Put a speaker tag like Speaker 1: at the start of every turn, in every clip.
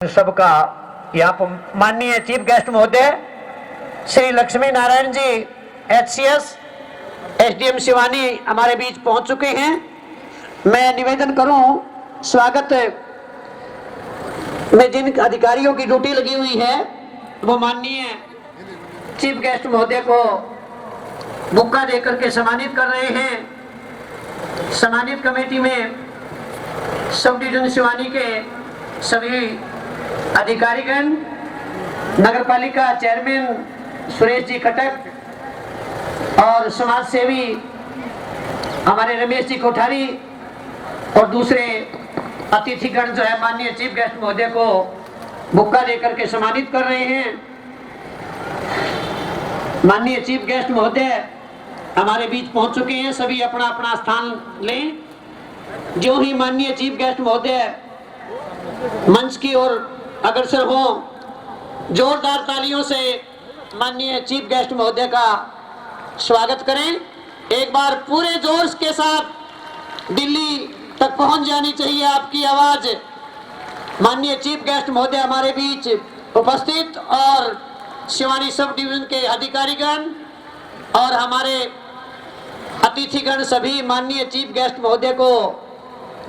Speaker 1: सबका यहाँ पर माननीय चीफ गेस्ट महोदय श्री लक्ष्मी नारायण जी एचसीएस एसडीएम शिवानी हमारे बीच पहुंच चुके हैं। मैं निवेदन करूं, स्वागत में जिन अधिकारियों की ड्यूटी लगी हुई है वो माननीय चीफ गेस्ट महोदय को बुक्का देकर के सम्मानित कर रहे हैं। सम्मानित कमेटी में सब डिवीजन शिवानी के सभी अधिकारीगण, नगरपालिका चेयरमैन सुरेश जी खटक और समाज सेवी हमारे रमेश जी कोठारी और दूसरे अतिथिगण जो है माननीय चीफ गेस्ट महोदय को बुक्का देकर के सम्मानित कर रहे हैं। माननीय चीफ गेस्ट महोदय हमारे बीच पहुंच चुके हैं। सभी अपना अपना स्थान लें। जो ही माननीय चीफ गेस्ट महोदय मंच की ओर अग्रसर हो, जोरदार तालियों से माननीय चीफ गेस्ट महोदय का स्वागत करें। एक बार पूरे जोश के साथ दिल्ली तक पहुंच जानी चाहिए आपकी आवाज। माननीय चीफ गेस्ट महोदय हमारे बीच उपस्थित और शिवानी सब डिवीजन के अधिकारीगण और हमारे अतिथिगण सभी माननीय चीफ गेस्ट महोदय को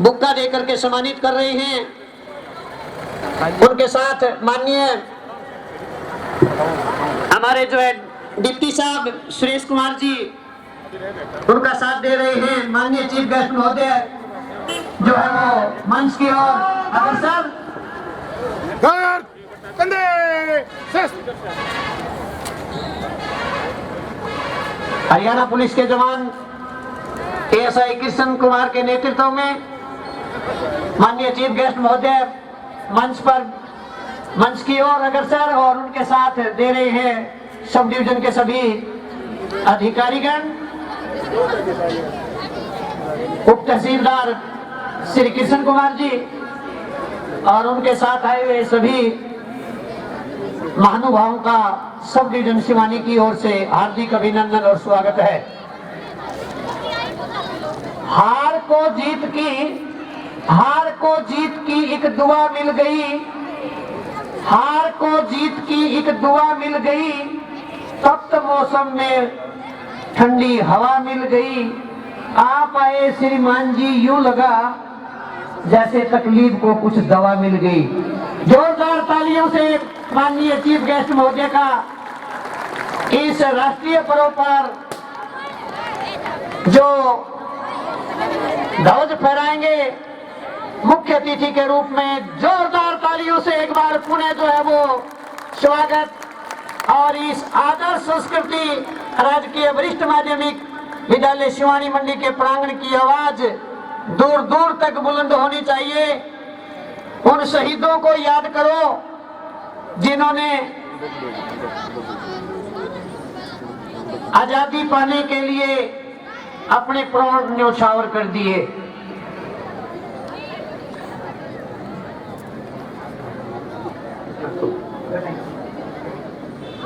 Speaker 1: बुक्का देकर के सम्मानित कर रहे हैं। उनके साथ माननीय हमारे जो है डिप्टी साहब सुरेश कुमार जी उनका साथ दे रहे हैं। माननीय चीफ गेस्ट महोदय जो है वो मंच की ओर अग्रसर। हरियाणा पुलिस के जवान एएसआई कृष्ण कुमार के नेतृत्व में माननीय चीफ गेस्ट महोदय मंच की ओर अग्रसर और उनके साथ दे रहे हैं सब डिवीजन के सभी अधिकारीगण, उप तहसीलदार श्री कृष्ण कुमार जी और उनके साथ आए हुए सभी महानुभावों का सब डिवीजन शिवानी की ओर से हार्दिक अभिनंदन और स्वागत है। हार को जीत की एक दुआ मिल गई, हार को जीत की एक दुआ मिल गई, तप्त मौसम में ठंडी हवा मिल गई। आप आए श्रीमान जी, यूं लगा जैसे तकलीफ को कुछ दवा मिल गई। जोरदार तालियों से माननीय चीफ गेस्ट महोदय का इस राष्ट्रीय पर्व पर जो ध्वज फहराएंगे मुख्य अतिथि के रूप में, जोरदार तालियों से एक बार पुनः जो है वो स्वागत। और इस आदर्श संस्कृति राजकीय वरिष्ठ माध्यमिक विद्यालय शिवानी मंडी के प्रांगण की आवाज दूर दूर तक बुलंद होनी चाहिए। उन शहीदों को याद करो जिन्होंने आजादी पाने के लिए अपने प्राण न्यौछावर कर दिए।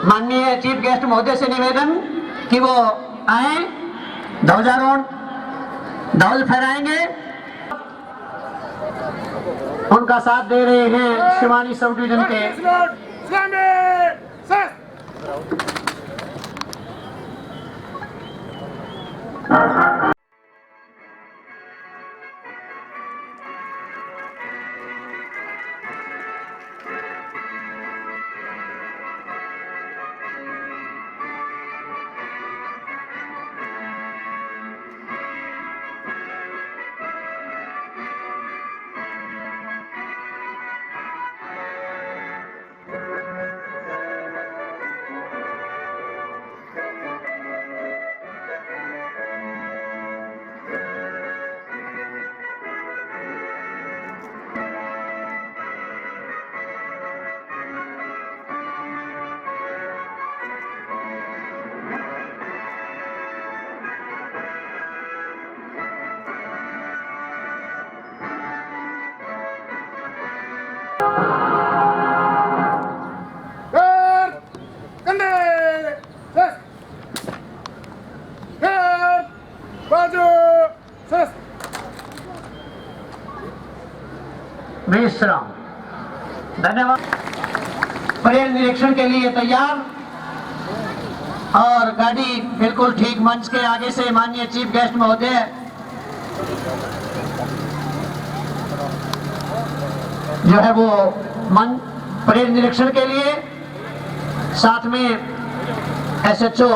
Speaker 1: माननीय चीफ गेस्ट महोदय से निवेदन कि वो आए, ध्वजारोहण ध्वज फहराएंगे। उनका साथ दे रहे हैं शिवानी सब डिवीजन के विश्राम। धन्यवाद। परेड निरीक्षण के लिए तैयार और गाड़ी बिल्कुल ठीक मंच के आगे से माननीय चीफ गेस्ट महोदय जो है वो परेड निरीक्षण के लिए, साथ में एसएचओ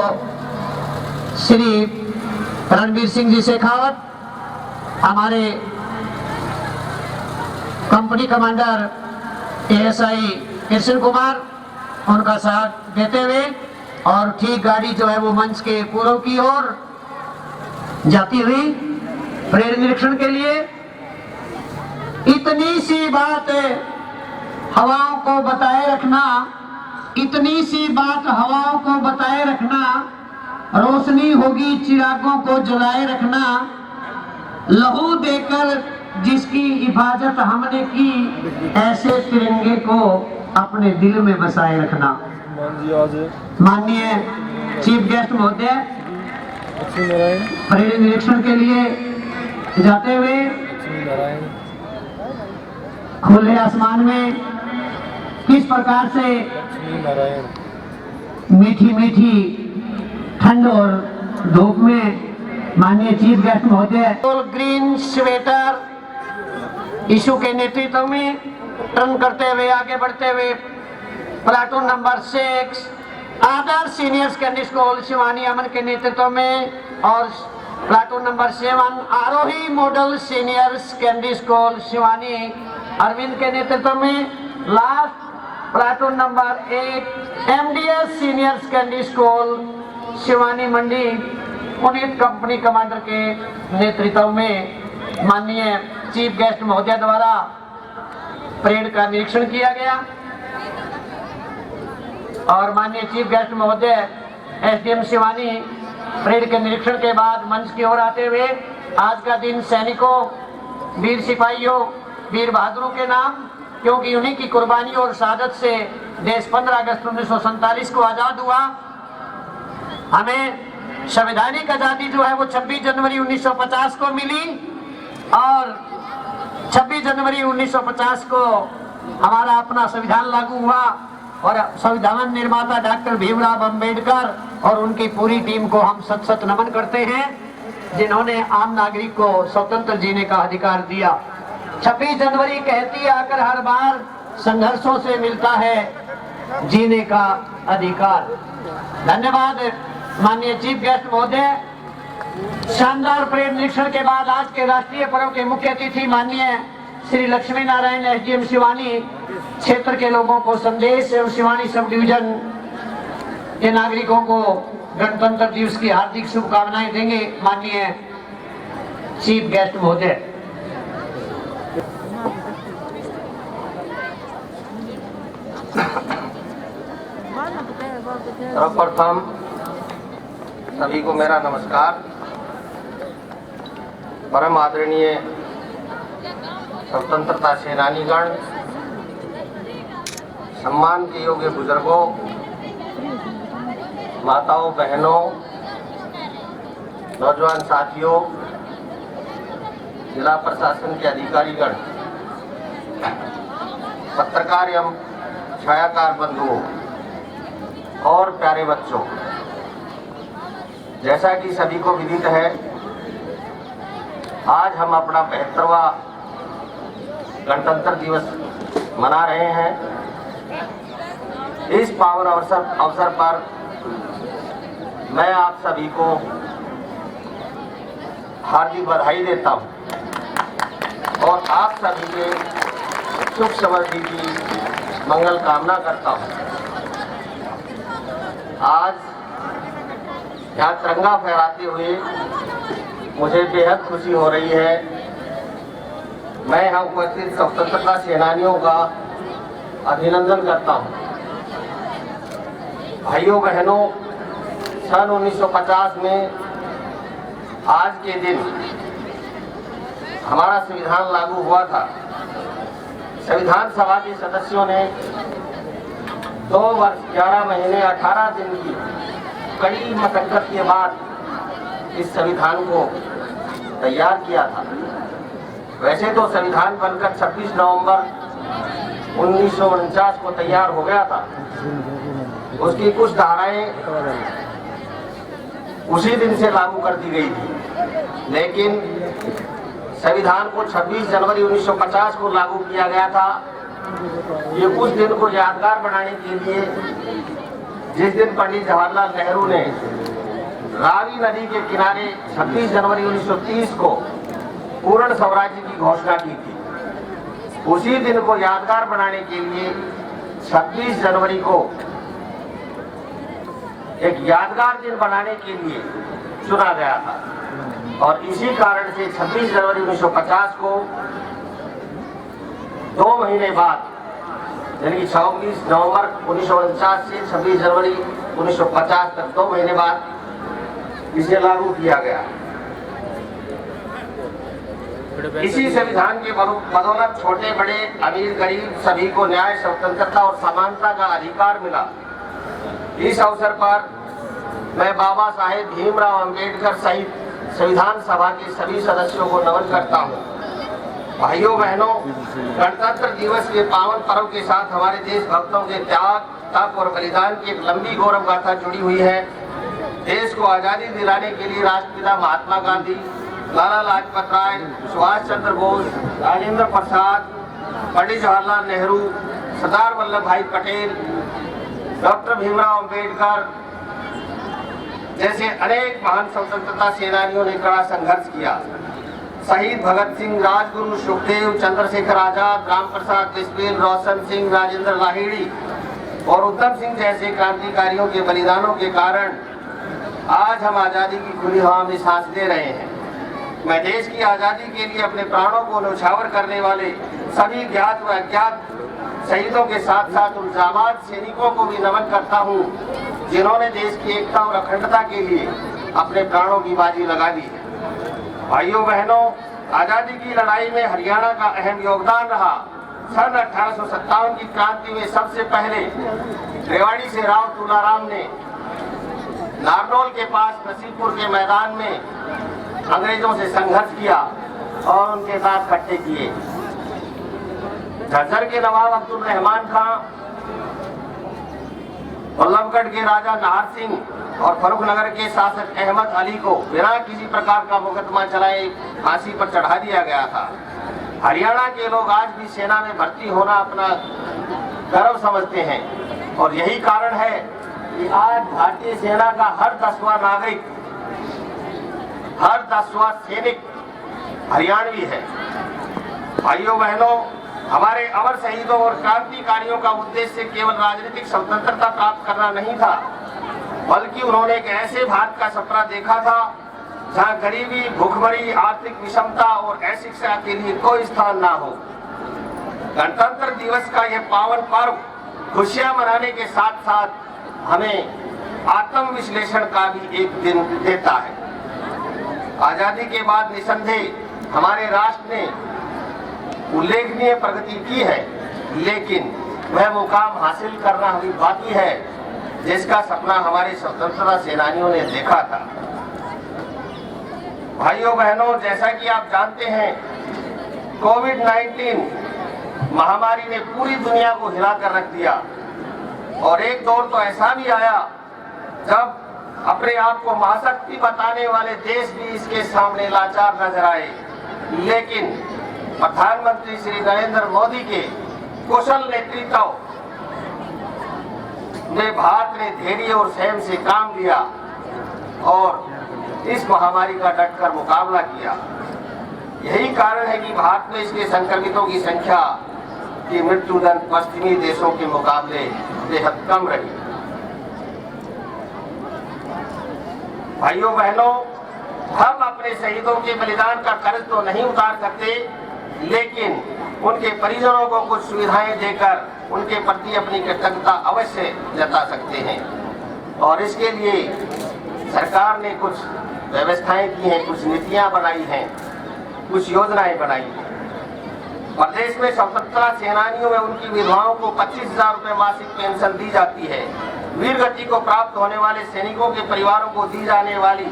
Speaker 1: श्री रणवीर सिंह जी शेखावत, हमारे company commander ASI Krishna Kumar, उनका साथ देते हुए और ठीक गाड़ी जो है वो मंच के पूर्व की ओर जाती हुई परेड निरीक्षण के लिए। इतनी सी बात हवाओं को बताए रखना, इतनी सी बात हवाओं को बताए रखना, रोशनी होगी चिरागों को जलाए रखना, लहू देकर जिसकी हिफाजत हमने की, ऐसे तिरंगे को अपने दिल में बसाए रखना। माननीय चीफ गेस्ट महोदय परेड निरीक्षण के लिए जाते हुए खुले आसमान में किस प्रकार से मीठी मीठी ठंड और धूप में माननीय चीफ गेस्ट महोदय ग्रीन स्वेटर इशू के नेतृत्व में टर्न करते हुए आगे बढ़ते हुए platoon number 6 Adarsh senior secondary school Siwani Aman के नेतृत्व में और platoon number 7 Aarohi model senior secondary school Siwani Arvind के नेतृत्व में, last platoon number 8 MDS senior secondary school Siwani Mandi Puneet company commander के नेतृत्व में माननीय चीफ गेस्ट महोदय द्वारा परेड का निरीक्षण किया गया। और माननीय चीफ गेस्ट महोदय एसडीएम शिवानी परेड के निरीक्षण के बाद मंच की ओर आते हुए आज का दिन सैनिकों, वीर सिपाहियों, वीर बहादुरों के नाम, क्योंकि उन्हीं की कुर्बानी और शहादत से देश 15 अगस्त 1947 को आजाद हुआ। हमें संवैधानिक आजादी जो है वो 26 जनवरी 1950 को मिली और 26 जनवरी 1950 को हमारा अपना संविधान लागू हुआ और संविधान निर्माता डॉक्टर भीमराव अंबेडकर और उनकी पूरी टीम को हम सत सत नमन करते हैं, जिन्होंने आम नागरिक को स्वतंत्र जीने का अधिकार दिया। 26 जनवरी कहती आकर हर बार संघर्षों से मिलता है जीने का अधिकार। धन्यवाद माननीय चीफ गेस्ट महोदय। शानदार परेड निरीक्षण के बाद आज के राष्ट्रीय पर्व के मुख्य अतिथि माननीय श्री लक्ष्मी नारायण एसडीएम शिवानी क्षेत्र के लोगों को संदेश एवं शिवानी सब डिवीजन के नागरिकों को गणतंत्र दिवस की हार्दिक शुभकामनाएं देंगे। माननीय चीफ गेस्ट महोदय।
Speaker 2: सर्वप्रथम सभी को मेरा नमस्कार। परम आदरणीय स्वतंत्रता सेनानीगण, सम्मान के योग्य बुजुर्गों, माताओं, बहनों, नौजवान साथियों, जिला प्रशासन के अधिकारीगण, पत्रकार एवं छायाकार बंधुओं और प्यारे बच्चों, जैसा कि सभी को विदित है, आज हम अपना 72वां गणतंत्र दिवस मना रहे हैं। इस पावन अवसर पर मैं आप सभी को हार्दिक बधाई देता हूं और आप सभी के सुख समृद्धि की मंगल कामना करता हूं। आज यहाँ तिरंगा फहराते हुए मुझे बेहद खुशी हो रही है। मैं यहाँ उपस्थित स्वतंत्रता सेनानियों का अभिनंदन करता हूँ। भाइयों बहनों, सन 1950 में आज के दिन हमारा संविधान लागू हुआ था। संविधान सभा के सदस्यों ने 2 वर्ष 11 महीने 18 दिन की कड़ी मशक्कत के बाद इस संविधान को तैयार किया था। वैसे तो संविधान बनकर 26 नवंबर 1949 को तैयार हो गया था, उसकी कुछ धाराएं उसी दिन से लागू कर दी गई थी, लेकिन संविधान को 26 जनवरी 1950 को लागू किया गया था। ये उस दिन को यादगार बनाने के लिए, जिस दिन पंडित जवाहरलाल नेहरू ने रावी नदी के किनारे 26 जनवरी 1930 को पूर्ण स्वराज्य की घोषणा की थी, उसी दिन को यादगार बनाने के लिए 26 जनवरी को एक यादगार दिन बनाने के लिए चुना गया था। और इसी कारण से 26 जनवरी 1950 को 2 महीने बाद, यानी कि 26 नवंबर 1949 से 26 जनवरी 1950 तक 2 महीने बाद इसे लागू किया गया। इसी संविधान के बदौलत छोटे बड़े, अमीर गरीब सभी को न्याय, स्वतंत्रता और समानता का अधिकार मिला। इस अवसर पर मैं बाबा साहेब भीमराव अंबेडकर सहित संविधान सभा के सभी सदस्यों को नमन करता हूँ। भाइयों बहनों, गणतंत्र दिवस के पावन पर्व के साथ हमारे देशभक्तों के त्याग, तप और बलिदान की एक लंबी गौरव गाथा जुड़ी हुई है। देश को आजादी दिलाने के लिए राष्ट्रपिता महात्मा गांधी, लाला लाजपत राय, सुभाष चंद्र बोस, राजेंद्र प्रसाद, पंडित जवाहरलाल नेहरू, सरदार वल्लभ भाई पटेल, डॉक्टर भीमराव अंबेडकर जैसे अनेक महान स्वतंत्रता सेनानियों ने कड़ा संघर्ष किया। शहीद भगत सिंह, राजगुरु, सुखदेव, चंद्रशेखर आजाद, राम प्रसाद बिस्मिल, रोशन सिंह, राजेंद्र लाहिड़ी और उधम सिंह जैसे क्रांतिकारियों के बलिदानों के कारण आज हम आजादी की खुली हवा में सांस ले रहे हैं। मैं देश की आजादी के लिए अपने प्राणों को न्यौछावर करने वाले सभी ज्ञात व अज्ञात शहीदों के साथ साथ उन जाबाज सैनिकों को भी नमन करता हूँ, जिन्होंने देश की एकता और अखंडता के लिए अपने प्राणों की बाजी लगा दी है। भाइयों बहनों, आजादी की लड़ाई में हरियाणा का अहम योगदान रहा। सन 1857 की क्रांति में सबसे पहले रेवाड़ी से राव तुलाराम ने नारनौल के पास नसीबपुर के मैदान में अंग्रेजों से संघर्ष किया और उनके साथ खट्टे किए। झज्जर के नवाब अब्दुल रहमान खां, बल्लभगढ़ के राजा नाहर सिंह और फर्रुखनगर के शासक अहमद अली को बिना किसी प्रकार का मुकदमा चलाए फांसी पर चढ़ा दिया गया था। हरियाणा के लोग आज भी सेना में भर्ती होना अपना गर्व समझते हैं और यही कारण है कि आज भारतीय सेना का हर 10वां नागरिक, हर 10वां सैनिक हरियाणवी है। भाइयों बहनों, हमारे अमर शहीदों और क्रांतिकारियों का उद्देश्य केवल राजनीतिक स्वतंत्रता प्राप्त करना नहीं था, बल्कि उन्होंने एक ऐसे भारत का सपना देखा था जहां गरीबी, भूखमरी, आर्थिक विषमता और अशिक्षा के लिए कोई स्थान ना हो। गणतंत्र दिवस का यह पावन पर्व खुशियां मनाने के साथ साथ हमें आत्मविश्लेषण का भी एक दिन देता है। आजादी के बाद निसंदेह हमारे राष्ट्र ने उल्लेखनीय प्रगति की है, लेकिन वह मुकाम हासिल करना अभी बाकी है जिसका सपना हमारे स्वतंत्रता सेनानियों ने देखा था। भाइयों बहनों, जैसा कि आप जानते हैं, कोविड-19 महामारी ने पूरी दुनिया को हिलाकर रख दिया और एक दौर तो ऐसा भी आया जब अपने आप को महाशक्ति बताने वाले देश भी इसके सामने लाचार नजर आए। लेकिन प्रधानमंत्री श्री नरेंद्र मोदी के कुशल नेतृत्व में भारत ने धैर्य और संयम से काम लिया और इस महामारी का डटकर मुकाबला किया। यही कारण है कि भारत में इसके संक्रमितों की संख्या की मृत्यु दर पश्चिमी देशों के मुकाबले बेहद कम रही। भाइयों बहनों, हम अपने शहीदों के बलिदान का कर्ज तो नहीं उतार सकते, लेकिन उनके परिजनों को कुछ सुविधाएं देकर उनके प्रति अपनी कृतज्ञता अवश्य जता सकते हैं। और इसके लिए सरकार ने कुछ व्यवस्थाएं की हैं, कुछ नीतियां बनाई हैं, कुछ योजनाएं बनाई हैं। प्रदेश में स्वतंत्रता सेनानियों में उनकी विधवाओं को 25,000 रुपए मासिक पेंशन दी जाती है। वीर गति को प्राप्त होने वाले सैनिकों के परिवारों को दी जाने वाली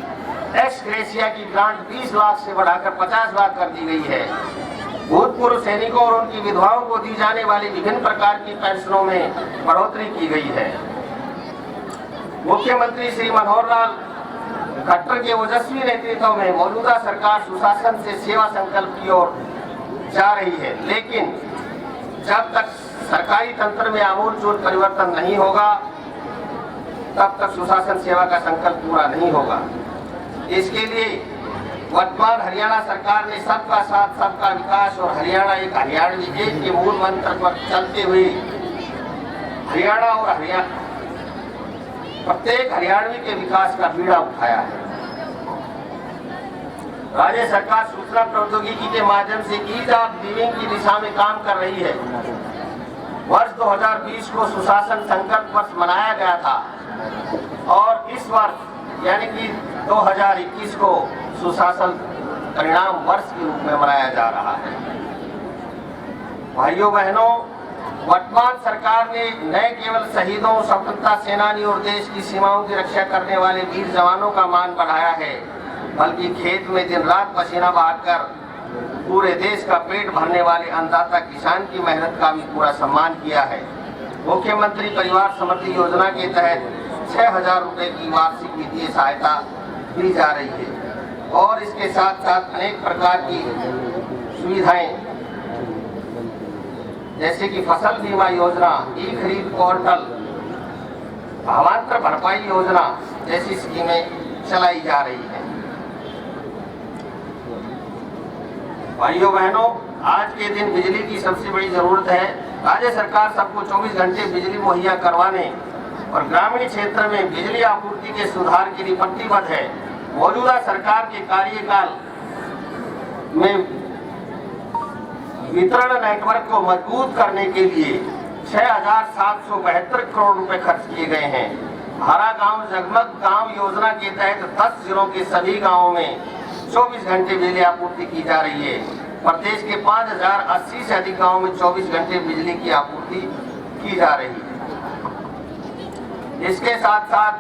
Speaker 2: एक्स ग्रेशिया की ग्रांट 20 लाख से बढ़ाकर 50 लाख कर दी गई है। भूतपूर्व सैनिकों और उनकी विधवाओं को दी जाने वाली विभिन्न प्रकार की पेंशनों में बढ़ोतरी की गई है। मुख्यमंत्री श्री मनोहर लाल खट्टर के ओजस्वी नेतृत्व में मौजूदा सरकार सुशासन से सेवा संकल्प की ओर जा रही है, लेकिन जब तक सरकारी तंत्र में आमूलचूल परिवर्तन नहीं होगा तब तक सुशासन सेवा का संकल्प पूरा नहीं होगा। इसके लिए वर्तमान हरियाणा सरकार ने सबका साथ सबका विकास और हरियाणा एक हरियाणवी एक के मूल मंत्र पर चलते हुए हरियाणा और प्रत्येक हरियाणवी के विकास का बीड़ा उठाया है। राज्य सरकार सूचना प्रौद्योगिकी के माध्यम से ईज ऑफ लिविंग की दिशा में काम कर रही है। वर्ष 2020 को सुशासन संकल्प वर्ष मनाया गया था और इस वर्ष यानी कि 2021 को सुशासन परिणाम वर्ष के रूप में मनाया जा रहा है। भाइयों बहनों, वर्तमान सरकार ने न केवल शहीदों, स्वतंत्रता सेनानी और देश की सीमाओं की रक्षा करने वाले वीर जवानों का मान बढ़ाया है, बल्कि खेत में दिन रात पसीना बहाकर पूरे देश का पेट भरने वाले अन्नदाता किसान की मेहनत का भी पूरा सम्मान किया है। मुख्यमंत्री परिवार समृद्धि योजना के तहत 6,000 रुपए की वार्षिक वित्तीय सहायता दी जा रही है और इसके साथ साथ अनेक प्रकार की सुविधाएं जैसे कि फसल बीमा योजना, ई खरीद पोर्टल, भावांतर भरपाई योजना जैसी स्कीमें चलाई जा रही हैं। भाइयों बहनों, आज के दिन बिजली की सबसे बड़ी जरूरत है। राज्य सरकार सबको 24 घंटे बिजली मुहैया करवाने और ग्रामीण क्षेत्र में बिजली आपूर्ति के सुधार के लिए प्रतिबद्ध है। मौजूदा सरकार के कार्यकाल में वितरण नेटवर्क को मजबूत करने के लिए 6,772 करोड़ रुपए खर्च किए गए हैं। हरा गांव जगमग गांव योजना के तहत 10 जिलों के सभी गांवों में 24 घंटे बिजली आपूर्ति की जा रही है। प्रदेश के 5,080 से अधिक गांवों में 24 घंटे बिजली की आपूर्ति की जा रही है। इसके साथ साथ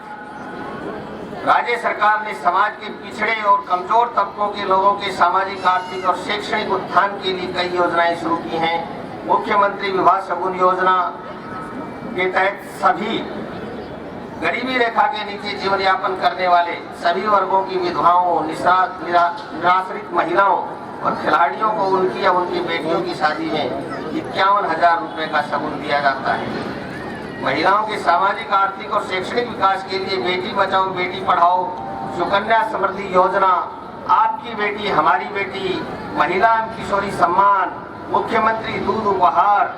Speaker 2: राज्य सरकार ने समाज के पिछड़े और कमजोर तबकों के लोगों के सामाजिक, आर्थिक और शैक्षणिक उत्थान के लिए कई योजनाएं शुरू की हैं। मुख्यमंत्री विवाह शगुन योजना के तहत सभी गरीबी रेखा के नीचे जीवन यापन करने वाले सभी वर्गों की विधवाओं, निराश्रित महिलाओं और खिलाड़ियों को उनकी या उनकी बेटियों की शादी में 51,000 रुपए का शगुन दिया जाता है। महिलाओं के सामाजिक, आर्थिक और शैक्षणिक विकास के लिए बेटी बचाओ बेटी पढ़ाओ, सुकन्या समृद्धि योजना, आपकी बेटी हमारी बेटी, महिला एवं किशोरी सम्मान, मुख्यमंत्री दूध उपहार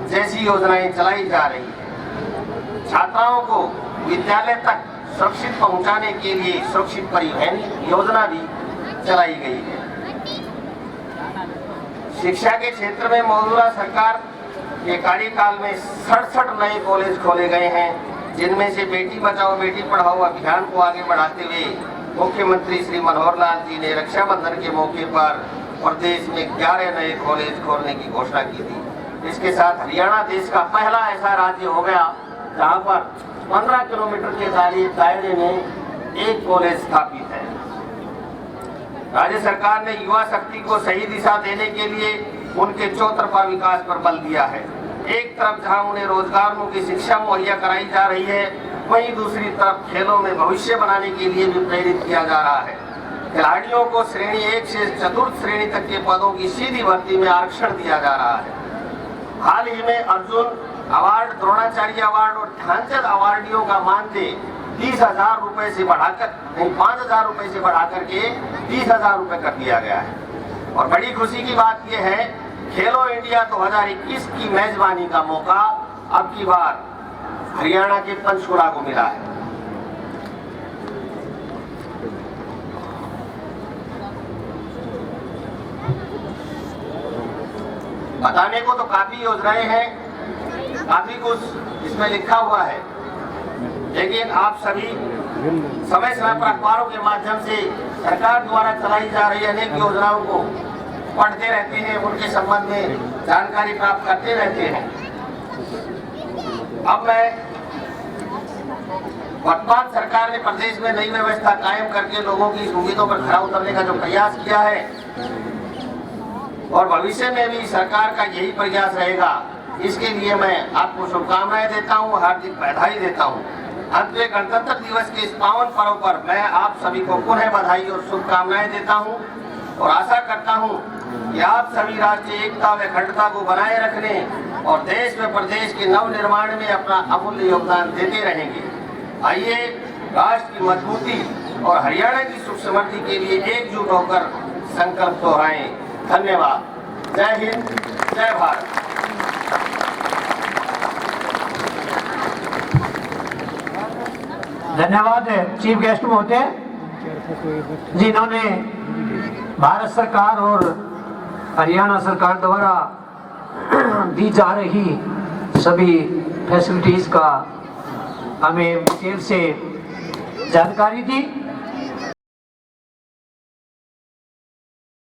Speaker 2: जैसी योजनाएं चलाई जा रही है। छात्राओं को विद्यालय तक सुरक्षित पहुंचाने के लिए सुरक्षित परिवहन योजना भी चलाई गई है। शिक्षा के क्षेत्र में मौजूदा सरकार के कार्यकाल में 67 नए कॉलेज खोले गए हैं, जिनमें से बेटी बचाओ बेटी पढ़ाओ अभियान को आगे बढ़ाते हुए मुख्यमंत्री श्री मनोहर लाल जी ने रक्षाबंधन के मौके पर प्रदेश में 11 नए कॉलेज खोलने की घोषणा की थी। इसके साथ हरियाणा देश का पहला ऐसा राज्य हो गया जहां पर 15 किलोमीटर के दायरे में एक कॉलेज स्थापित है। राज्य सरकार ने युवा शक्ति को सही दिशा देने के लिए उनके चौतरफा विकास पर बल दिया है। एक तरफ जहां उन्हें रोजगारोन्मुखी शिक्षा मुहैया कराई जा रही है, वहीं दूसरी तरफ खेलों में भविष्य बनाने के लिए भी प्रेरित किया जा रहा है। खिलाड़ियों को श्रेणी 1 से चतुर्थ श्रेणी तक के पदों की सीधी भर्ती में आरक्षण दिया जा रहा है। हाल ही में अर्जुन अवार्ड, द्रोणाचार्य अवार्ड और ध्यानचंद अवार्डियों का मानदेय 30,000 रुपए से बढ़ाकर 5,000 रुपए से बढ़ाकर के 30,000 रुपए कर दिया गया है। और बड़ी खुशी की बात यह है, खेलो इंडिया 2021 की मेजबानी का मौका अब की बार हरियाणा के पंचकुला को मिला है। बताने को तो काफी योजनाएं हैं, काफी कुछ इसमें लिखा हुआ है, लेकिन आप सभी समय समय पर अखबारों के माध्यम से सरकार द्वारा चलाई जा रही अनेक योजनाओं को पढ़ते रहते हैं, उनके संबंध में जानकारी प्राप्त करते रहते हैं। अब मैं वर्तमान सरकार ने प्रदेश में नई व्यवस्था कायम करके लोगों की उम्मीदों पर खरा उतरने का जो प्रयास किया है, और भविष्य में भी सरकार का यही प्रयास रहेगा। इसके लिए मैं आपको शुभकामनाएं देता हूं, हार्दिक बधाई देता हूं। अंत में गणतंत्र दिवस के इस पावन पर्व पर मैं आप सभी को पुनः बधाई और शुभकामनाएं देता हूं और आशा करता हूं कि आप सभी राष्ट्रीय एकता व अखंडता को बनाए रखने और देश व प्रदेश के नव निर्माण में अपना अमूल्य योगदान देते रहेंगे। आइए राष्ट्र की मजबूती और हरियाणा की सुख समृद्धि के लिए एकजुट होकर संकल्प दोहराएं। धन्यवाद। जय हिंद, जय भारत।
Speaker 1: धन्यवाद चीफ गेस्ट महोदय, जिन्होंने भारत सरकार और हरियाणा सरकार द्वारा दी जा रही सभी फैसिलिटीज का हमें डिटेल से जानकारी दी।